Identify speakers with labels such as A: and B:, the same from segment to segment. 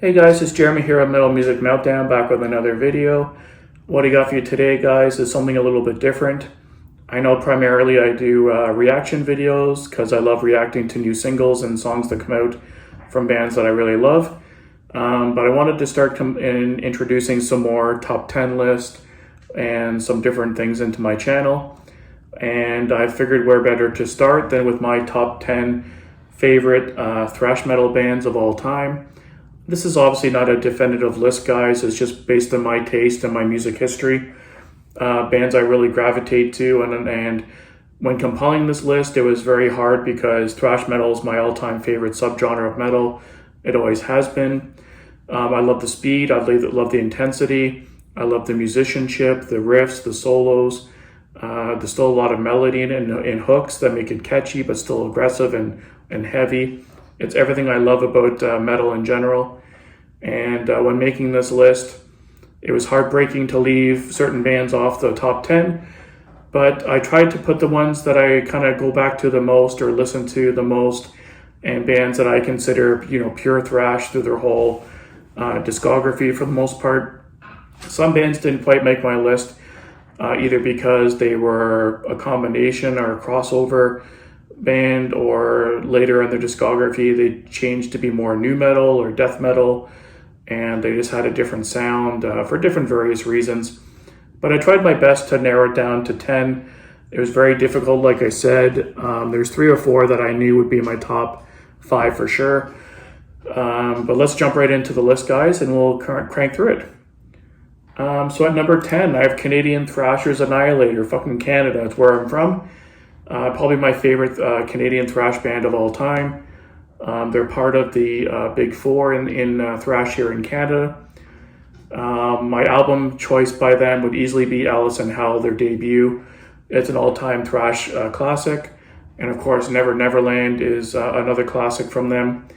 A: Hey guys, it's Jeremy here at Metal Music Meltdown, back with another video. What I got for you today, guys, is something a little bit different. I know primarily I do reaction videos because I love reacting to new singles and songs that come out from bands that I really love. But I wanted to start introducing some more top 10 lists and some different things into my channel. And I figured where better to start than with my top 10 favorite thrash metal bands of all time. This is obviously not a definitive list, guys. It's just based on my taste and my music history. Bands I really gravitate to, and when compiling this list, it was very hard because thrash metal is my all-time favorite subgenre of metal. It always has been. I love the speed. I love the intensity. I love the musicianship, the riffs, the solos. There's still a lot of melody in hooks that make it catchy, but still aggressive and heavy. It's everything I love about metal in general. And when making this list, it was heartbreaking to leave certain bands off the top 10, but I tried to put the ones that I kind of go back to the most or listen to the most, and bands that I consider, pure thrash through their whole discography for the most part. Some bands didn't quite make my list, either because they were a combination or a crossover band, or later in their discography they changed to be more nu metal or death metal, and they just had a different sound for different various reasons. But I tried my best to narrow it down to 10. It was very difficult, like I said. There's 3 or 4 that I knew would be my top 5 for sure. But let's jump right into the list, guys, and we'll crank through it. So at number 10, I have Canadian thrashers Annihilator, fucking Canada. That's where I'm from. Probably my favorite Canadian thrash band of all time. They're part of the Big Four in thrash here in Canada. My album choice by them would easily be Alice in Hell, their debut. It's an all-time thrash classic. And of course, Never Neverland is another classic from them.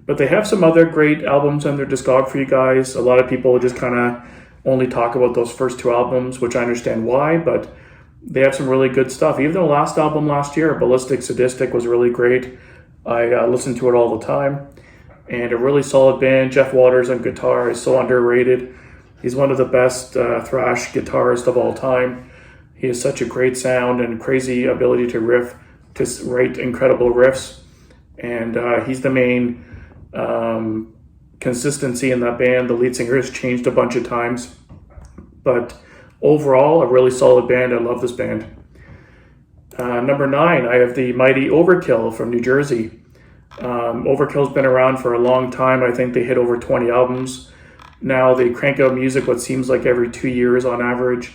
A: But they have some other great albums in their discography, guys. A lot of people just kind of only talk about those first 2 albums, which I understand why, but they have some really good stuff. Even the last album last year, Ballistic Sadistic, was really great. I listen to it all the time. And a really solid band. Jeff Waters on guitar is so underrated. He's one of the best thrash guitarists of all time. He has such a great sound and crazy ability to write incredible riffs. And he's the main consistency in that band. The lead singer has changed a bunch of times. But overall, a really solid band. I love this band. Number 9, I have the mighty Overkill from New Jersey. Overkill's been around for a long time. I think they hit over 20 albums. Now they crank out music what seems like every 2 years on average.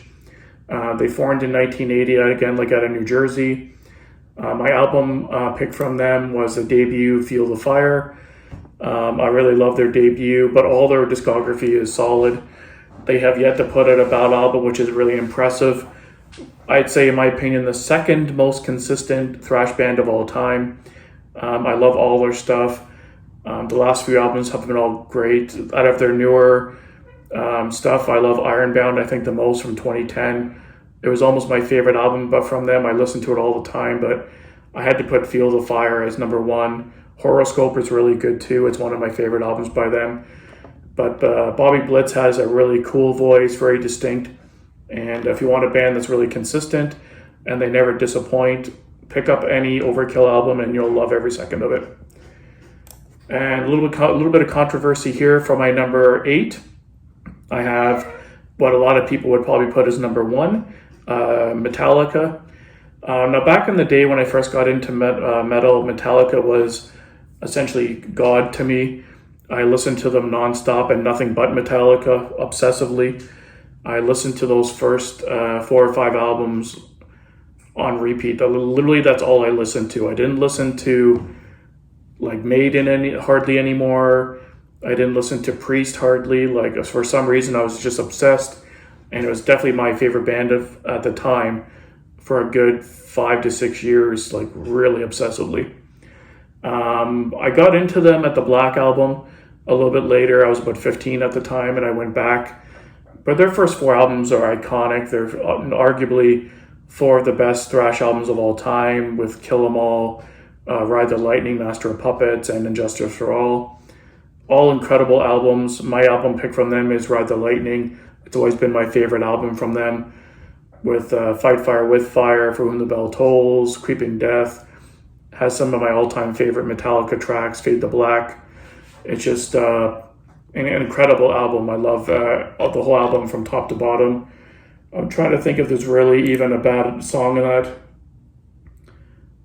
A: They formed in 1980, again, like out of New Jersey. My album pick from them was the debut, Feel the Fire. I really love their debut, but all their discography is solid. They have yet to put out a ballad album, which is really impressive. I'd say, in my opinion, the second most consistent thrash band of all time. I love all their stuff. The last few albums have been all great. Out of their newer stuff, I love Ironbound, I think, the most, from 2010. It was almost my favorite album but from them. I listen to it all the time, but I had to put Feel the Fire as number 1. Horoscope is really good too. It's one of my favorite albums by them. But Bobby Blitz has a really cool voice, very distinct. And if you want a band that's really consistent and they never disappoint, pick up any Overkill album and you'll love every second of it. And a little bit of controversy here for my number 8. I have what a lot of people would probably put as number 1, Metallica. Now, back in the day when I first got into metal, Metallica was essentially God to me. I listened to them nonstop and nothing but Metallica, obsessively. I listened to those first 4 or 5 albums on repeat. Literally, that's all I listened to. I didn't listen to like Maiden hardly anymore. I didn't listen to Priest hardly. Like, for some reason, I was just obsessed, and it was definitely my favorite band at the time for a good 5 to 6 years, like really obsessively. I got into them at the Black album a little bit later. I was about 15 at the time, and I went back. But their first 4 albums are iconic. They're arguably 4 of the best thrash albums of all time, with Kill 'Em All, Ride the Lightning, Master of Puppets, and Injustice for All. All incredible albums. My album pick from them is Ride the Lightning. It's always been my favorite album from them, with Fight Fire with Fire, For Whom the Bell Tolls, Creeping Death. Has some of my all-time favorite Metallica tracks, Fade to Black. It's just an incredible album. I love the whole album from top to bottom. I'm trying to think if there's really even a bad song in that.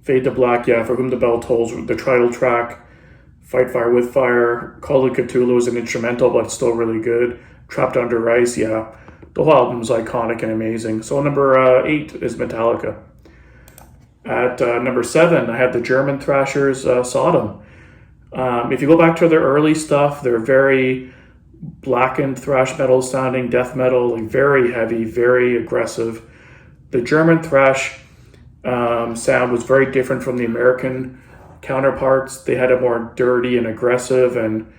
A: Fade to Black, yeah, For Whom the Bell Tolls, the title track. Fight Fire with Fire. Call of Cthulhu is an instrumental, but it's still really good. Trapped Under Ice, yeah. The whole album is iconic and amazing. So number 8 is Metallica. At number 7, I have the German thrashers, Sodom. If you go back to their early stuff, they're very blackened thrash metal sounding, death metal, like very heavy, very aggressive. The German thrash sound was very different from the American counterparts. They had a more dirty and aggressive and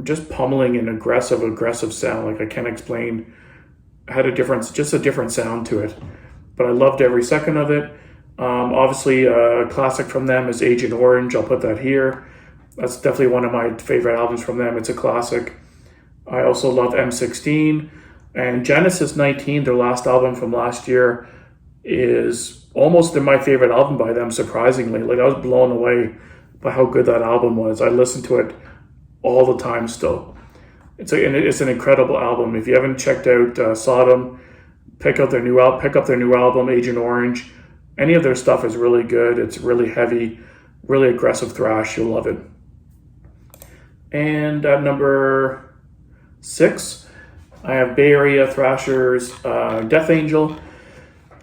A: just pummeling and aggressive sound. Like I can't explain. Had a different sound to it. But I loved every second of it. Obviously, a classic from them is Agent Orange. I'll put that here. That's definitely one of my favorite albums from them. It's a classic. I also love M16. And Genesis 19, their last album from last year, is almost my favorite album by them, surprisingly. Like, I was blown away by how good that album was. I listen to it all the time still. It's an incredible album. If you haven't checked out Sodom, pick up their new album, Agent Orange. Any of their stuff is really good. It's really heavy, really aggressive thrash. You'll love it. And at number 6, I have Bay Area thrashers, Death Angel.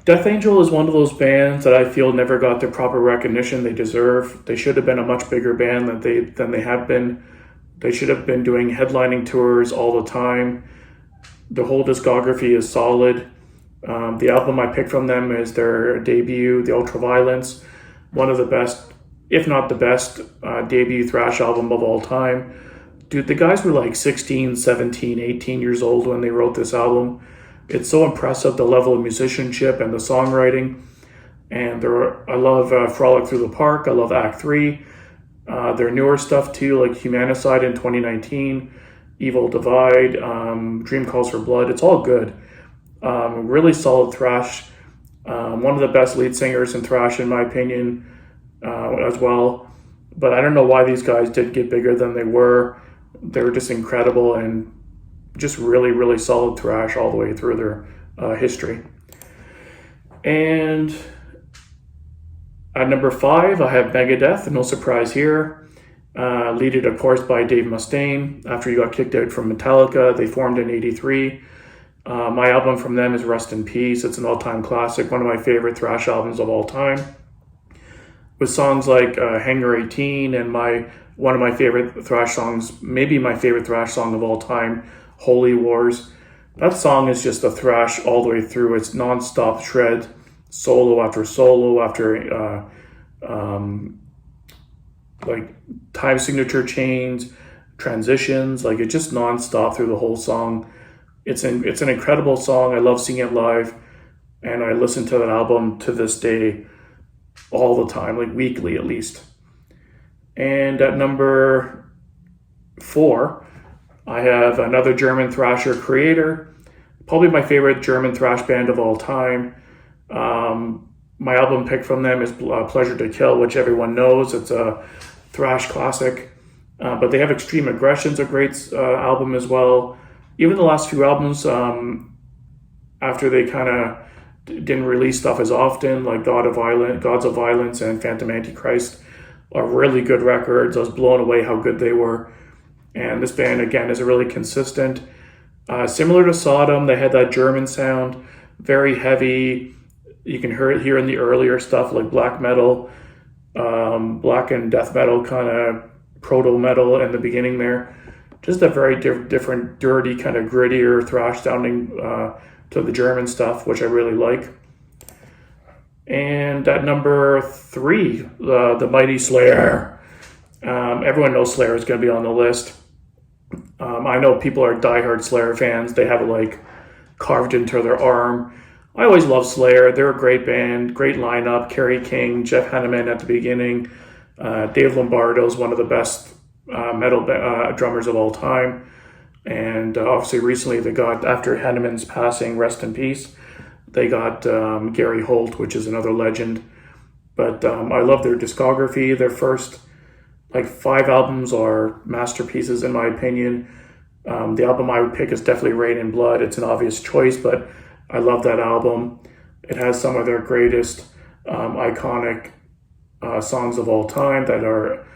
A: Death Angel is one of those bands that I feel never got the proper recognition they deserve. They should have been a much bigger band than they have been. They should have been doing headlining tours all the time. The whole discography is solid. The album I picked from them is their debut, The Ultraviolence, one of the best, if not the best, debut thrash album of all time. Dude, the guys were like 16, 17, 18 years old when they wrote this album. It's so impressive, the level of musicianship and the songwriting. And I love Frolic Through the Park. I love Act 3. Their newer stuff too, like Humanicide in 2019, Evil Divide, Dream Calls for Blood. It's all good. Really solid thrash. One of the best lead singers in thrash, in my opinion, as well. But I don't know why these guys didn't get bigger than they were. They were just incredible and just really, really solid thrash all the way through their history. And at number 5, I have Megadeath. No surprise here. Leaded, of course, by Dave Mustaine. After he got kicked out from Metallica, they formed in '83. My album from them is Rest in Peace. It's an all-time classic, one of my favorite thrash albums of all time. With songs like Hangar 18 and one of my favorite thrash songs, maybe my favorite thrash song of all time, Holy Wars. That song is just a thrash all the way through. It's non-stop shred, solo after solo after like time signature chains, transitions. Like it's just non-stop through the whole song. It's an incredible song. I love singing it live, and I listen to that album to this day all the time, like weekly at least. And at number 4, I have another German thrasher, Creator, probably my favorite German thrash band of all time. My album pick from them is Pleasure to Kill, which everyone knows. It's a thrash classic, but they have Extreme Aggression's a great album as well. Even the last few albums, after they kind of didn't release stuff as often, like Gods of Violence and Phantom Antichrist, are really good records. I was blown away how good they were. And this band, again, is really consistent. Similar to Sodom, they had that German sound, very heavy. You can hear it here in the earlier stuff, like black metal, black and death metal, kind of proto metal in the beginning there. Just a very different, dirty, kind of grittier thrash sounding to the German stuff, which I really like. And at number 3, the Mighty Slayer. Everyone knows Slayer is going to be on the list. I know people are diehard Slayer fans. They have it like carved into their arm. I always love Slayer. They're a great band, great lineup. Kerry King, Jeff Hanneman at the beginning. Dave Lombardo is one of the best drummers of all time. And obviously recently they got, after Henneman's passing, rest in peace, they got Gary Holt, which is another legend. But I love their discography. Their first 5 albums are masterpieces in my opinion. The album I would pick is definitely Rain and Blood. It's an obvious choice, but I love that album. It has some of their greatest iconic songs of all time that are,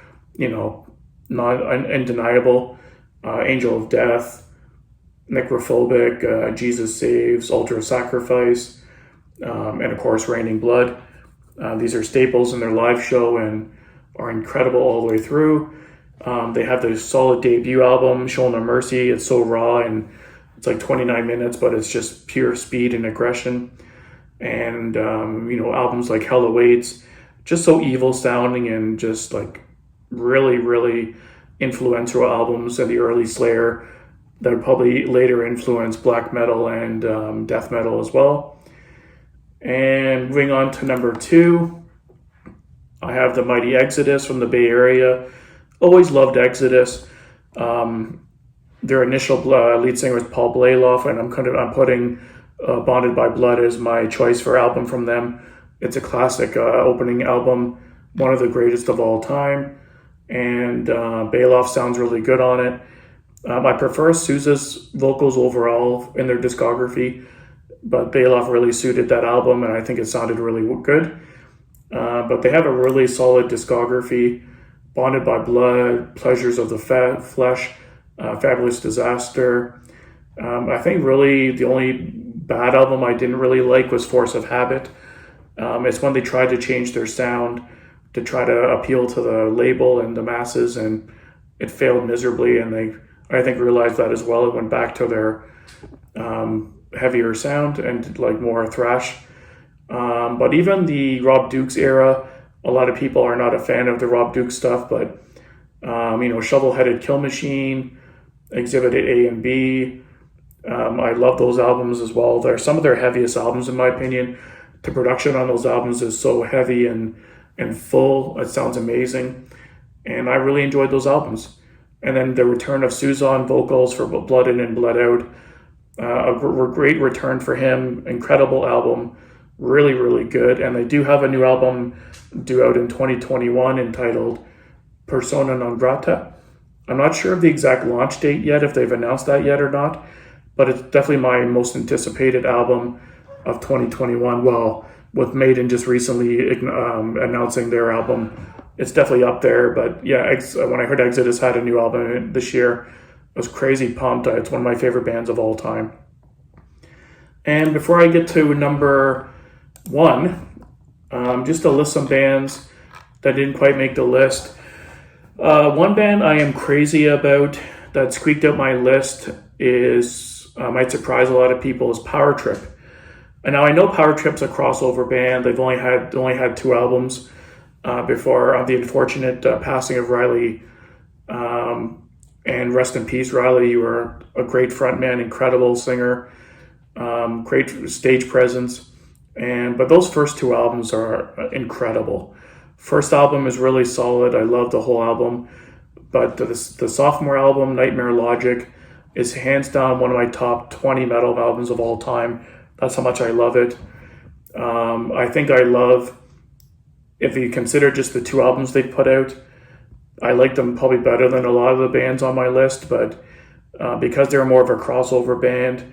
A: not undeniable. Angel of Death, Necrophobic, Jesus Saves, Ultra Sacrifice, and of course Raining Blood. These are staples in their live show and are incredible all the way through. They have their solid debut album, Show No Mercy. It's so raw and it's 29 minutes, but it's just pure speed and aggression. And, albums like Hell Awaits, just so evil sounding and just really, really influential albums of the early Slayer that would probably later influence black metal and death metal as well. And moving on to number 2, I have the mighty Exodus from the Bay Area. Always loved Exodus. Their initial lead singer was Paul Blayloff, and I'm putting Bonded by Blood as my choice for album from them. It's a classic opening album, one of the greatest of all time. And Bailoff sounds really good on it. I prefer Sousa's vocals overall in their discography, but Bailoff really suited that album, and I think it sounded really good. But they have a really solid discography. Bonded by Blood, Pleasures of the Flesh, Fabulous Disaster. I think really the only bad album I didn't really like was Force of Habit. It's when they tried to change their sound to try to appeal to the label and the masses, and it failed miserably, and they, I think, realized that as well. It went back to their heavier sound and more thrash. But even the Rob Dukes era, a lot of people are not a fan of the Rob Dukes stuff, but Shovel-Headed Kill Machine, Exhibit A and B, I love those albums as well. They're some of their heaviest albums in my opinion. The production on those albums is so heavy and full. It sounds amazing, and I really enjoyed those albums. And then the return of Sousa on vocals for Blood In and Blood Out, a great return for him. Incredible album, really, really good. And they do have a new album due out in 2021 entitled Persona Non Grata. I'm not sure of the exact launch date yet, if they've announced that yet or not, but it's definitely my most anticipated album of 2021. Well, with Maiden just recently announcing their album, it's definitely up there. But yeah, when I heard Exodus had a new album this year, I was crazy pumped. It's one of my favorite bands of all time. And before I get to number 1, just to list some bands that didn't quite make the list. One band I am crazy about that squeaked out my list is, might surprise a lot of people, is Power Trip. And now I know Power Trip's a crossover band. They've only had 2 albums before the unfortunate passing of Riley. And rest in peace, Riley. You were a great frontman, incredible singer, great stage presence. But those first 2 albums are incredible. First album is really solid. I love the whole album. But the sophomore album, Nightmare Logic, is hands down one of my top 20 metal albums of all time. That's how much I love it. I think I love, if you consider just the 2 albums they put out, I like them probably better than a lot of the bands on my list, but because they're more of a crossover band,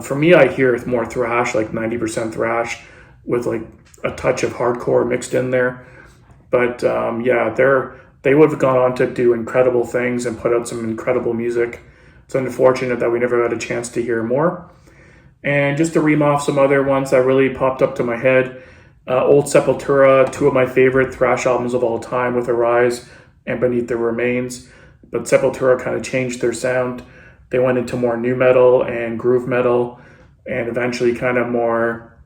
A: for me, I hear more thrash, 90% thrash, with a touch of hardcore mixed in there. But they would have gone on to do incredible things and put out some incredible music. It's unfortunate that we never had a chance to hear more. And just to ream off some other ones that really popped up to my head, Old Sepultura, 2 of my favorite thrash albums of all time, with Arise and Beneath the Remains. But Sepultura kind of changed their sound. They went into more nu metal and groove metal, and eventually kind of more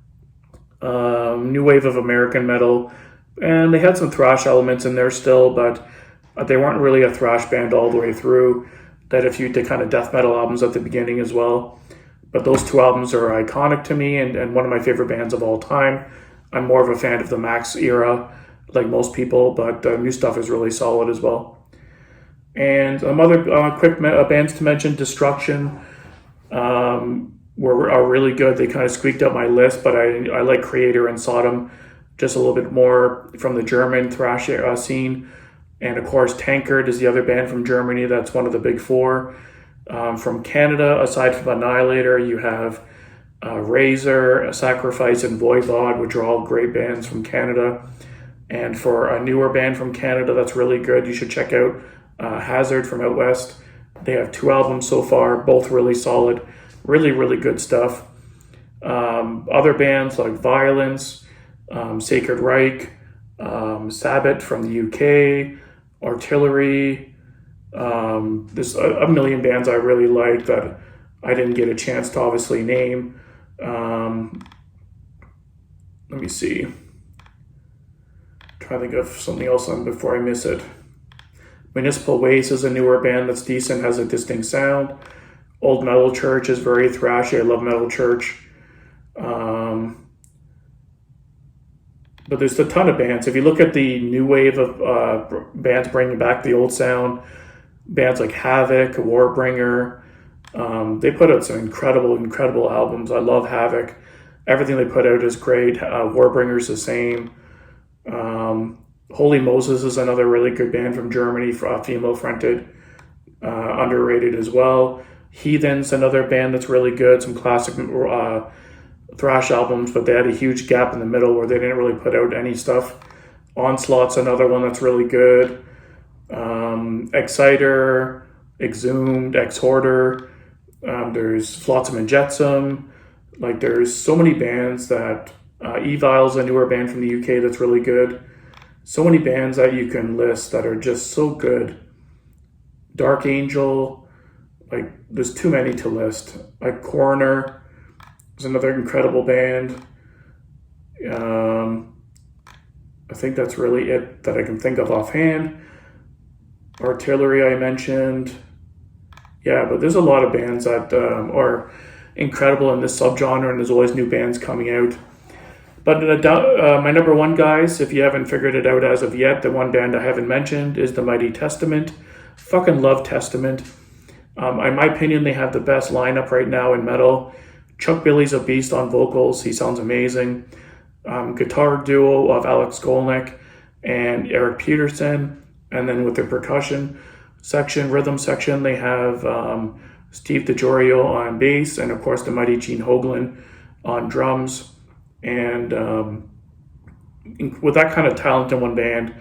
A: new wave of American metal. And they had some thrash elements in there still, but they weren't really a thrash band all the way through. They had a few kind of death metal albums at the beginning as well. But those 2 albums are iconic to me and one of my favorite bands of all time. I'm more of a fan of the Max era, like most people, but the new stuff is really solid as well. And some other quick bands to mention: Destruction are really good. They kind of squeaked out my list, but I like Creator and Sodom just a little bit more from the German thrash scene. And of course, Tankard is the other band from Germany. That's one of the big four. From Canada, aside from Annihilator, you have Razor, Sacrifice, and Voivod, which are all great bands from Canada. And for a newer band from Canada that's really good, you should check out Hazard from out west. They have 2 albums so far, both really solid, really, really good stuff. Other bands like Violence, Sacred Reich, Sabbath from the UK, Artillery. There's a million bands I really like that I didn't get a chance to obviously name. Let me see. Try to think of something else on before I miss it. Municipal Waste is a newer band that's decent, has a distinct sound. Old Metal Church is very thrashy. I love Metal Church. But there's a ton of bands. If you look at the new wave of bands bringing back the old sound, bands like Havoc, Warbringer, they put out some incredible albums. I love Havoc. Everything they put out is great. Warbringer's the same. Holy Moses is another really good band from Germany, female fronted, underrated as well. Heathen's another band that's really good. Some classic thrash albums, but they had a huge gap in the middle where they didn't really put out any stuff. Onslaught's another one that's really good. Exciter, Exhumed, Exhorder. There's Flotsam and Jetsam. Like, there's so many bands that Evil's a newer band from the UK that's really good. So many bands that you can list that are just so good. Dark Angel, like, there's too many to list. Like, Coroner is another incredible band. I think that's really it that I can think of offhand. Artillery I mentioned. Yeah, but there's a lot of bands that are incredible in this subgenre, and there's always new bands coming out. But my number one, guys, if you haven't figured it out as of yet, the one band I haven't mentioned is the Mighty Testament. Fucking love Testament. In my opinion, they have the best lineup right now in metal. Chuck Billy's a beast on vocals. He sounds amazing. Guitar duo of Alex Skolnick and Eric Peterson. And then with their percussion section, rhythm section, they have Steve DiGiorio on bass, and of course the mighty Gene Hoglan on drums. And with that kind of talent in one band,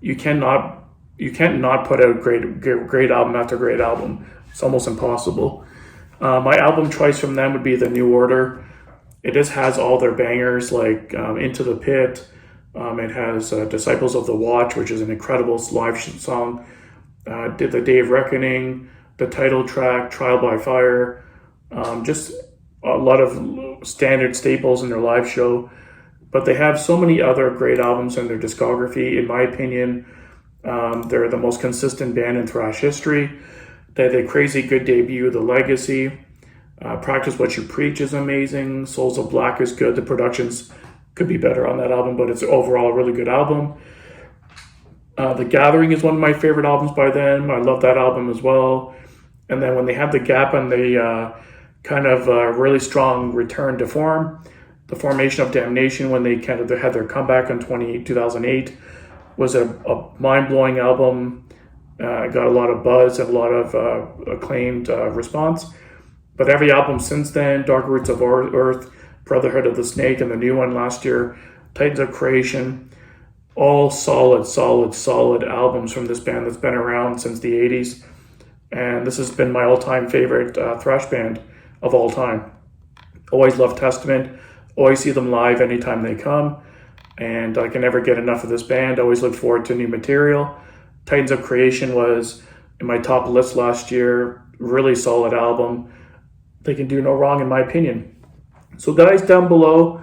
A: you can't not put out great album after great album. It's almost impossible. My album choice from them would be The New Order. It just has all their bangers, like Into the Pit. It has Disciples of the Watch, which is an incredible live song. Did the Day of Reckoning, the title track, Trial by Fire. Just a lot of standard staples in their live show. But they have so many other great albums in their discography. In my opinion, they're the most consistent band in thrash history. They had a crazy good debut, The Legacy. Practice What You Preach is amazing. Souls of Black is good. The productions could be better on that album, but it's overall a really good album. The Gathering is one of my favorite albums by them. I love that album as well. And then when they had the gap and the kind of really strong return to form, the Formation of Damnation, when they kind of had their comeback in 2008, was a mind-blowing album. Got a lot of buzz and a lot of acclaimed response. But every album since then, Dark Roots of Earth, Brotherhood of the Snake, and the new one last year, Titans of Creation, all solid albums from this band that's been around since the 80s. And this has been my all-time favorite thrash band of all time. Always love Testament. Always see them live anytime they come. And I can never get enough of this band. Always look forward to new material. Titans of Creation was in my top list last year. Really solid album. They can do no wrong in my opinion. So guys, down below,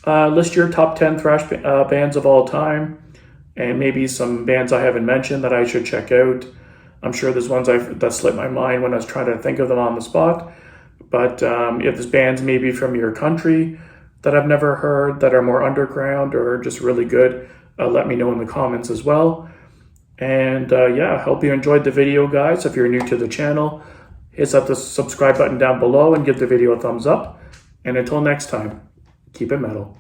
A: list your top 10 thrash bands of all time, and maybe some bands I haven't mentioned that I should check out. I'm sure there's ones that slipped my mind when I was trying to think of them on the spot. But if there's bands maybe from your country that I've never heard, that are more underground or just really good, let me know in the comments as well. And yeah, hope you enjoyed the video, guys. If you're new to the channel, hit that subscribe button down below and give the video a thumbs up. And until next time, keep it metal.